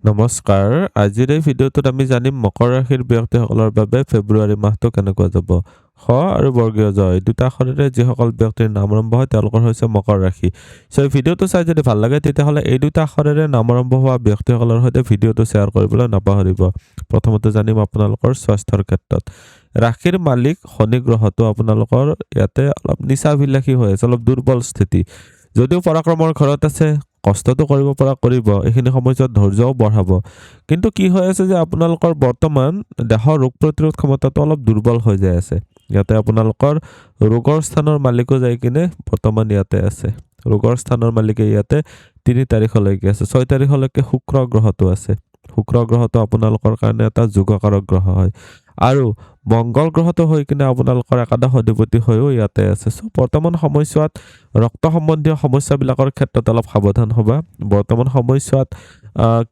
নমস্কাৰ আজিৰ এই ভিডিঅ'টোত আমি জানিম মকৰ ৰাশিৰ ব্যক্তিসকলৰ বাবে ফেব্ৰুৱাৰী মাহটো কেনেকুৱা যাব খ আৰু বৰ্গীয় জ এই দুটা আখৰেৰে যিসকল ব্যক্তিৰ নাম আৰম্ভ হয় তেওঁলোকৰ হৈছে মকৰ ৰাশি এই ভিডিঅ'টো চাই যদি ভাল লাগে তেতিয়াহ'লে এই দুটা আখৰেৰে নাম আৰম্ভ হোৱা ব্যক্তিসকলৰ সৈতে ভিডিঅ'টো শ্বেয়াৰ কৰিবলৈ নাপাহৰিব প্ৰথমতে জানিম আপোনালোকৰ স্বাস্থ্যৰ ক্ষেত্ৰত ৰাশিৰ মালিক শনি গ্ৰহটো আপোনালোকৰ ইয়াতে অলপ নিচাভিলাষী হৈ আছে অলপ দুৰ্বল স্থিতি যদিও পৰাক্ৰমৰ ঘৰত আছে কষ্টটো কৰিব পৰা কৰিব এইখিনি সময়ত ধৈৰ্যও বঢ়াব কিন্তু কি হৈ আছে যে আপোনালোকৰ বৰ্তমান দেহৰ ৰোগ প্ৰতিৰোধ ক্ষমতাটো অলপ দুৰ্বল হৈ যায় আছে ইয়াতে আপোনালোকৰ ৰোগৰ স্থানৰ মালিকো যাই কিনে বৰ্তমান ইয়াতে আছে ৰোগৰ স্থানৰ মালিকে ইয়াতে 3 তাৰিখলৈকে আছে 6 তাৰিখলৈকে শুক্ৰ গ্ৰহটো আছে শুক্ৰ গ্ৰহটো আপোনালোকৰ কাৰণে এটা যোগকাৰক গ্ৰহ হয় আৰু মংগল গ্ৰহটো হৈ কিনে আপোনালোকৰ একাদশ অধিপতি হৈও ইয়াতে আছে সো বৰ্তমান সময়ছোৱাত ৰক্ত সম্বন্ধীয় সমস্যাবিলাকৰ ক্ষেত্ৰত অলপ সাৱধান হ'বা বৰ্তমান সময়ছোৱাত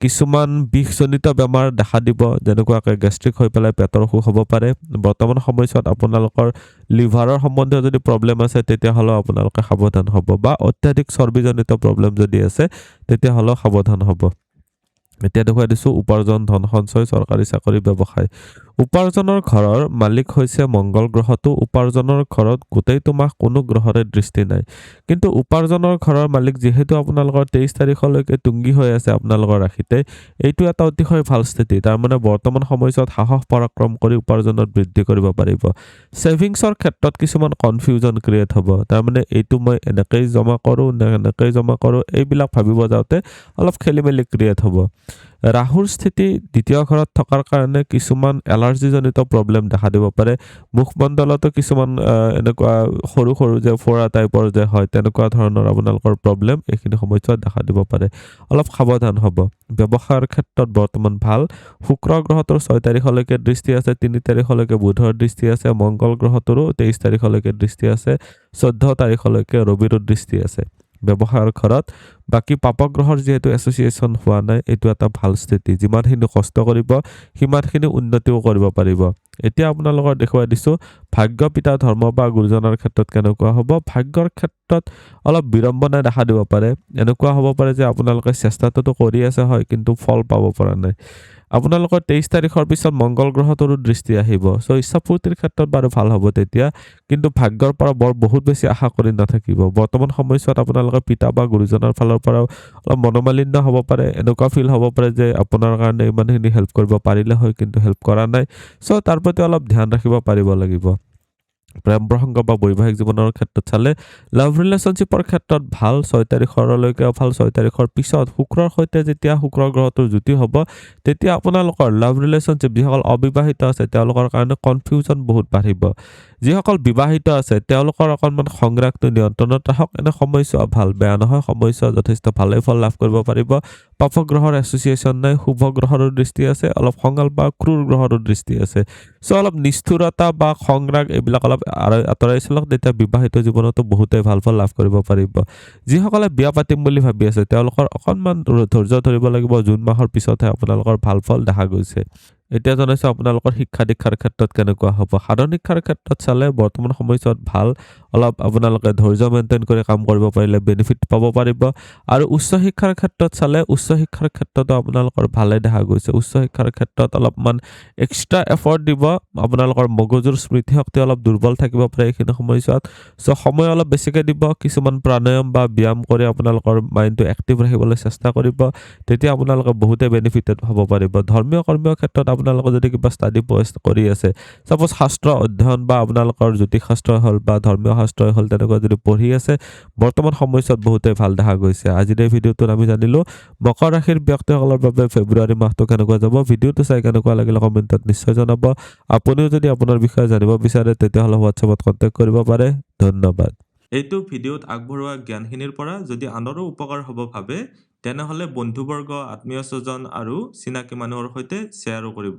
কিছুমান বিষজনিত বেমাৰ দেখা দিব যেনেকুৱাকৈ গেষ্ট্ৰিক হৈ পেলাই পেটৰ অসুখ হ'ব পাৰে বৰ্তমান সময়ছোৱাত আপোনালোকৰ লিভাৰৰ সম্বন্ধীয় যদি প্ৰব্লেম আছে তেতিয়াহ'লে আপোনালোকে সাৱধান হ'ব বা অত্যাধিক চৰ্বিজনিত প্ৰব্লেম যদি আছে তেতিয়াহ'লে সাৱধান হ'ব এতিয়া দেখুৱাই দিছোঁ উপাৰ্জন ধন সঞ্চয় চৰকাৰী চাকৰি ব্যৱসায় উপাৰ্জনৰ ঘৰৰ মালিক হৈছে মংগল গ্ৰহটো উপাৰ্জনৰ ঘৰত গোটেইটো মাহ কোনো গ্ৰহৰে দৃষ্টি নাই কিন্তু উপাৰ্জনৰ ঘৰৰ মালিক যিহেতু আপোনালোকৰ 23 তাৰিখলৈকে তুংগী হৈ আছে আপোনালোকৰ ৰাশিতে এইটো এটা অতিশয় ভাল স্থিতি তাৰ মানে বৰ্তমান সময়ছোৱাত সাহস পৰাক্ৰম কৰি উপাৰ্জনত বৃদ্ধি কৰিব পাৰিব সেভিংছৰ ক্ষেত্ৰত কিছুমান কনফিউজন ক্ৰিয়েট হ'ব তাৰ মানে এইটো মই এনেকৈ জমা কৰোঁ নে এনেকৈ জমা কৰোঁ এইবিলাক ভাবিব যাওঁতে অলপ খেলিমেলি ক্ৰিয়েট হ'ব ৰাহুৰ স্থিতি দ্বিতীয় ঘৰত থকাৰ কাৰণে কিছুমান এলাৰ্জিজনিত প্ৰব্লেম দেখা দিব পাৰে মুখমণ্ডলতো কিছুমান এনেকুৱা সৰু সৰু যে ফৰা টাইপৰ যে হয় তেনেকুৱা ধৰণৰ আপোনালোকৰ প্ৰব্লেম এইখিনি সময়ত দেখা দিব পাৰে অলপ সাৱধান হ'ব ব্যৱসায়ৰ ক্ষেত্ৰত বৰ্তমান ভাল শুক্ৰ গ্ৰহটোৰ 6 তাৰিখলৈকে দৃষ্টি আছে 3 তাৰিখলৈকে বুধৰ দৃষ্টি আছে মংগল গ্ৰহটোৰো 23 তাৰিখলৈকে দৃষ্টি আছে 14 তাৰিখলৈকে ৰবিৰো দৃষ্টি আছে ব্যৱসায়ৰ ঘৰত বাকি পাপগ্ৰহৰ যেহেতু এছ'চিয়েশ্যন হোৱা নাই এইটো এটা ভাল স্থিতি যিমানখিনি কষ্ট কৰিব সিমানখিনি উন্নতিও কৰিব পাৰিব এতিয়া আপোনালোকৰ দেখুৱাই দিছোঁ ভাগ্য পিতা ধৰ্ম বা গুৰুজনৰ ক্ষেত্ৰত কেনেকুৱা হ'ব ভাগ্যৰ ক্ষেত্ৰত অলপ বিড়ম্বনা দেখা দিব পাৰে এনেকুৱা হ'ব পাৰে যে আপোনালোকে চেষ্টাটো কৰি আছে হয় কিন্তু ফল পাব পৰা নাই আপোনালোকৰ 23 তাৰিখৰ পিছত মংগল গ্ৰহটোৰো দৃষ্টি আহিব সো ইচ্ছাপূৰ্তিৰ ক্ষেত্ৰত বাৰু ভাল হ'ব তেতিয়া কিন্তু ভাগ্যৰ পৰা বৰ বহুত বেছি আশা কৰি নাথাকিব বৰ্তমান সময়ছোৱাত আপোনালোকৰ পিতা বা গুৰুজনৰ ফালৰ পৰাও অলপ মনোমালিন্য হ'ব পাৰে এনেকুৱা ফিল হ'ব পাৰে যে আপোনাৰ কাৰণে ইমানখিনি হেল্প কৰিব পাৰিলে হয় কিন্তু হেল্প কৰা নাই সো তাৰ প্ৰতি অলপ ধ্যান ৰাখিব পাৰিব লাগিব প্ৰেম প্ৰসংগ বা বৈবাহিক জীৱনৰ ক্ষেত্ৰত চালে লাভ ৰিলেশ্যনশ্বিপৰ ক্ষেত্ৰত ভাল 6 তাৰিখলৈকে ভাল 6 তাৰিখৰ পিছত শুক্ৰৰ সৈতে যেতিয়া শুক্ৰ গ্ৰহটোৰ যুতি হ'ব তেতিয়া আপোনালোকৰ লাভ ৰিলেশ্যনশ্বিপ যিসকল অবিবাহিত আছে তেওঁলোকৰ কাৰণে কনফিউজন বহুত বাঢ়িব যিসকল বিবাহিত আছে তেওঁলোকৰ অকণমান সংগ্ৰাহটো নিয়ন্ত্ৰণত ৰাখক এনে সময়ছোৱা ভাল বেয়া নহয় সময়ছোৱা যথেষ্ট ভালেই ফল লাভ কৰিব পাৰিব পাপগ্ৰহৰ এছ'চিয়েশ্যন নাই শুভ গ্ৰহৰো দৃষ্টি আছে অলপ খঙাল বা ক্ৰূৰ গ্ৰহৰো দৃষ্টি আছে সো অলপ নিষ্ঠুৰতা বা সংগ্ৰাহ এইবিলাক অলপ আঁতৰাই চলক তেতিয়া বিবাহিত জীৱনতো বহুতেই ভাল ফল লাভ কৰিব পাৰিব যিসকলে বিয়া পাতিম বুলি ভাবি আছে তেওঁলোকৰ অকণমান ধৈৰ্য ধৰিব লাগিব জুন মাহৰ পিছতহে আপোনালোকৰ ভাল ফল দেখা গৈছে এতিয়া জনাইছোঁ আপোনালোকৰ শিক্ষা দীক্ষাৰ ক্ষেত্ৰত কেনেকুৱা হ'ব সাধাৰণ শিক্ষাৰ ক্ষেত্ৰত চালে বৰ্তমান সময়ছোৱাত ভাল অলপ আপোনালোকে ধৈৰ্য মেইনটেইন কৰি কাম কৰিব পাৰিলে বেনিফিট পাব পাৰিব আৰু উচ্চ শিক্ষাৰ ক্ষেত্ৰত চালে উচ্চ শিক্ষাৰ ক্ষেত্ৰতো আপোনালোকৰ ভালে দেখা গৈছে উচ্চ শিক্ষাৰ ক্ষেত্ৰত অলপমান এক্সট্ৰা এফৰ্ট দিব আপোনালোকৰ মগজুৰ স্মৃতি শক্তি অলপ দুৰ্বল থাকিব পাৰে এইখিনি সময়ছোৱাত সো সময় অলপ বেছিকৈ দিব কিছুমান প্ৰাণায়াম বা ব্যায়াম কৰি আপোনালোকৰ মাইণ্ডটো এক্টিভ ৰাখিবলৈ চেষ্টা কৰিব তেতিয়া আপোনালোকে বহুতে বেনিফিটেড হ'ব পাৰিব ধৰ্মীয় কৰ্মীয় ক্ষেত্ৰত আপোনালোকে যদি কিবা ষ্টাডি পষ্ট কৰি আছে সাপোজ শাস্ত্ৰ অধ্যয়ন বা আপোনালোকৰ জ্যোতিষ শাস্ত্ৰই হ'ল বা ধৰ্মীয় শাস্ত্ৰই হ'ল তেনেকুৱা যদি পঢ়ি আছে বৰ্তমান সময়ছোৱাত বহুতেই ভাল দেখা গৈছে আজিৰ এই ভিডিঅ'টোত আমি জানিলোঁ মকৰ ৰাশিৰ ব্যক্তিসকলৰ বাবে ফেব্ৰুৱাৰী মাহটো কেনেকুৱা যাব ভিডিঅ'টো চাই কেনেকুৱা লাগিলে কমেণ্টত নিশ্চয় জনাব আপুনিও যদি আপোনাৰ বিষয়ে জানিব বিচাৰে তেতিয়াহ'লে হোৱাটছএপত কণ্টেক্ট কৰিব পাৰে ধন্যবাদ এইটো ভিডিঅ'ত আগবঢ়োৱা জ্ঞানখিনিৰ পৰা যদি আনৰো উপকাৰ হ'ব ভাবে তেনেহ'লে বন্ধুবৰ্গ আত্মীয় স্বজন আৰু চিনাকি মানুহৰ সৈতে শ্বেয়াৰো কৰিব